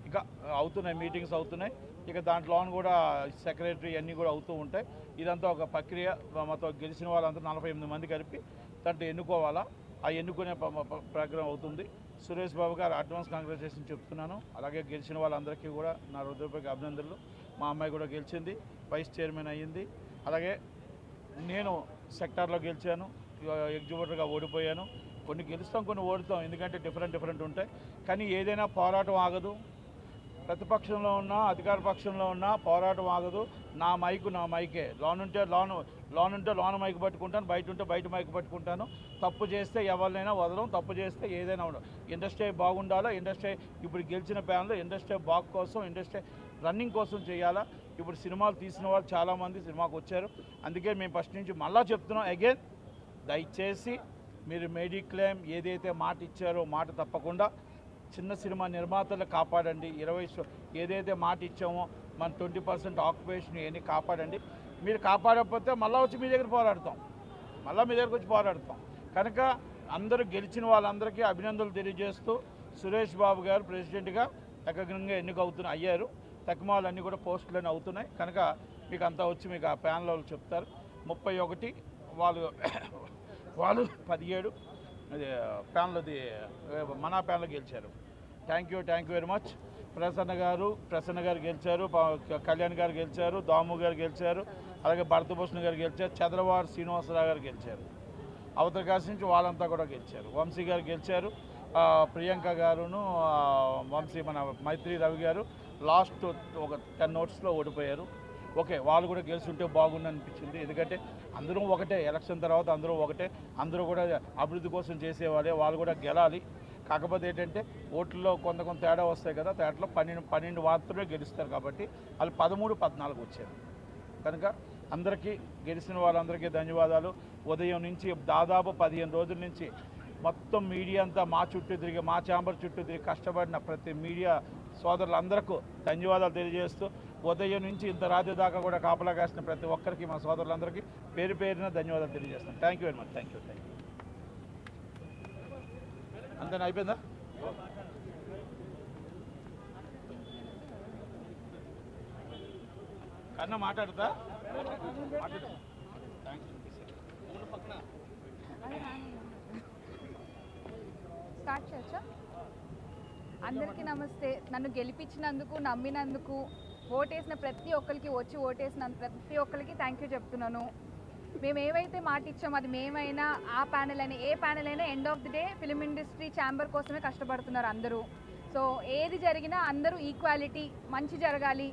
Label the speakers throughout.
Speaker 1: ఇక అవుతున్నాయి, మీటింగ్స్ అవుతున్నాయి. ఇక దాంట్లో కూడా సెక్రటరీ అన్నీ కూడా అవుతూ ఉంటాయి. ఇదంతా ఒక ప్రక్రియ. మొత్తం గెలిచిన వాళ్ళంతా 48 మంది కలిపి దాంట్లో ఎన్నుకోవాలా. ఆ ఎన్నుకునే ప్రోగ్రాం అవుతుంది. సురేష్ బాబు గారు అడ్వాన్స్ కాంగ్రాచులేషన్ చెప్తున్నాను. అలాగే గెలిచిన వాళ్ళందరికీ కూడా నా హృదయపూర్వక అభినందనలు. మా అమ్మాయి కూడా గెలిచింది, వైస్ చైర్మన్ అయ్యింది. అలాగే నేను సెక్టార్లో గెలిచాను, ఎగ్జిక్యూటివ్గా ఓడిపోయాను. కొన్ని గెలుస్తాం, కొన్ని ఓడుతాం, ఎందుకంటే డిఫరెంట్ ఉంటాయి. కానీ ఏదైనా పోరాటం ఆగదు. ప్రతిపక్షంలో ఉన్నా అధికార పక్షంలో ఉన్నా పోరాటం ఆగదు. నా మైకే. లోనుంటే లోన మైకు పట్టుకుంటాను, బయట ఉంటే బయట మైకు పట్టుకుంటాను. తప్పు చేస్తే ఎవరినైనా వదలం, తప్పు చేస్తే ఏదైనా ఉండదు. ఇండస్ట్రీ బాగుండాలా. ఇండస్ట్రీ ఇప్పుడు గెలిచిన ప్యాన్లో ఇండస్ట్రీ బాగు కోసం, ఇండస్ట్రీ రన్నింగ్ కోసం చేయాలా. ఇప్పుడు సినిమాలు తీసిన వాళ్ళు చాలామంది సినిమాకు వచ్చారు. అందుకే మేము ఫస్ట్ నుంచి మళ్ళా చెప్తున్నాం అగైన్, దయచేసి మీరు మెడిక్లెయిమ్ ఏదైతే మాట ఇచ్చారో మాట తప్పకుండా చిన్న సినిమా నిర్మాతలు కాపాడండి. 20 ఏదైతే మాట ఇచ్చామో మన 20% ఆక్యుపేషన్ ఇవన్నీ కాపాడండి. మీరు కాపాడకపోతే మళ్ళీ వచ్చి మీ దగ్గర పోరాడతాం, మీ దగ్గరకు వచ్చి పోరాడతాం. కనుక అందరూ గెలిచిన వాళ్ళందరికీ అభినందనలు తెలియజేస్తూ సురేష్ బాబు గారు ప్రెసిడెంట్గా ఏకగ్రంగా అయ్యారు. తక్కుమాలన్నీ కూడా పోస్టులన్నీ అవుతున్నాయి. కనుక మీకు అంతా వచ్చి మీకు ఆ ప్యానల్ వాళ్ళు చెప్తారు. 31 వాళ్ళు 17 ప్యానల్ది మన ప్యానల్ గెలిచారు. Thank you very much. Prasanna గారు గెలిచారు, కళ్యాణ్ గారు గెలిచారు, దాము గారు గెలిచారు, అలాగే భరతభూషణ్ గారు గెలిచారు, చంద్రబాబు శ్రీనివాసరావు గారు గెలిచారు. అవతల కాసి నుంచి వాళ్ళంతా కూడా గెలిచారు. వంశీ గారు గెలిచారు, ప్రియాంక గారును వంశీ మన మైత్రి రవి గారు లాస్ట్ ఒక 10 ఓట్స్లో ఓడిపోయారు. ఓకే, వాళ్ళు కూడా గెలుచుంటే బాగుంది అనిపించింది. ఎందుకంటే అందరూ ఒకటే, ఎలక్షన్ తర్వాత అందరూ ఒకటే, అందరూ కూడా అభివృద్ధి కోసం చేసేవాళ్ళే. వాళ్ళు కూడా గెలాలి. కాకపోతే ఏంటంటే ఓట్లలో కొంత తేడా వస్తాయి కదా, తేడాలో 12 మాత్రమే గెలుస్తారు. కాబట్టి వాళ్ళు 13, 14 వచ్చారు. కనుక అందరికీ గెలిచిన వాళ్ళందరికీ ధన్యవాదాలు. ఉదయం నుంచి దాదాపు 15 రోజుల నుంచి మొత్తం మీడియా అంతా మా చుట్టూ తిరిగి, మా ఛాంబర్ చుట్టూ తిరిగి కష్టపడిన ప్రతి మీడియా సోదరులందరికీ ధన్యవాదాలు తెలియజేస్తూ, ఉదయం నుంచి ఇంత రాత్రి దాకా కూడా కాపలా కాసిన ప్రతి ఒక్కరికి, మా సోదరులందరికీ పేరున ధన్యవాదాలు తెలియజేస్తాను. Thank you very much. Thank you. అంతేనా, అయిపోయిందా? కన్నా మాట్లాడతా
Speaker 2: స్టార్ట్ చేయొచ్చా? అందరికీ నమస్తే. నన్ను గెలిపించినందుకు, నమ్మినందుకు, ఓటేసిన ప్రతి ఒక్కరికి, వచ్చి ఓటేసిన ప్రతి ఒక్కరికి థ్యాంక్ యూ చెప్తున్నాను. మేము ఏవైతే మాట ఇచ్చామో అది మేమైనా, ఆ ప్యానెల్ అయినా, ఏ ప్యానెల్ అయినా end of the day film industry chamber కోసమే కష్టపడుతున్నారు అందరూ. సో ఏది జరిగినా అందరూ ఈక్వాలిటీ, మంచి జరగాలి.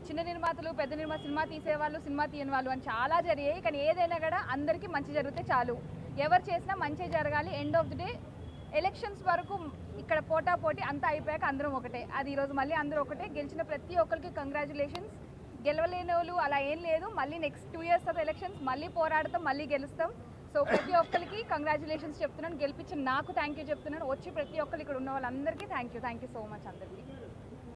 Speaker 2: చిన్న నిర్మాతలు, పెద్ద సినిమా తీసేవాళ్ళు, సినిమా తీయని వాళ్ళు అని చాలా జరిగాయి. కానీ ఏదైనా కూడా అందరికీ మంచి జరిగితే చాలు. ఎవరు చేసినా మంచి జరగాలి. End of the day elections వరకు ఇక్కడ పోటాపోటీ అంతా అయిపోయాక అందరం ఒకటే. అది ఈరోజు మళ్ళీ అందరూ ఒకటే. గెలిచిన ప్రతి ఒక్కరికి కంగ్రాచులేషన్స్. గెలవలేని వాళ్ళు అలా ఏం లేదు. మళ్ళీ నెక్స్ట్ 2 years తర్వాత ఎలక్షన్స్ మళ్ళీ పోరాడతాం, మళ్ళీ గెలుస్తాం. సో ప్రతి ఒక్కరికి కంగ్రాచులేషన్స్ చెప్తున్నాను. గెలిపించిన నాకు థ్యాంక్ యూ చెప్తున్నాను. వచ్చి ప్రతి ఒక్కరు ఇక్కడ ఉన్న వాళ్ళందరికీ థ్యాంక్ యూ సో మచ్ అందరికీ.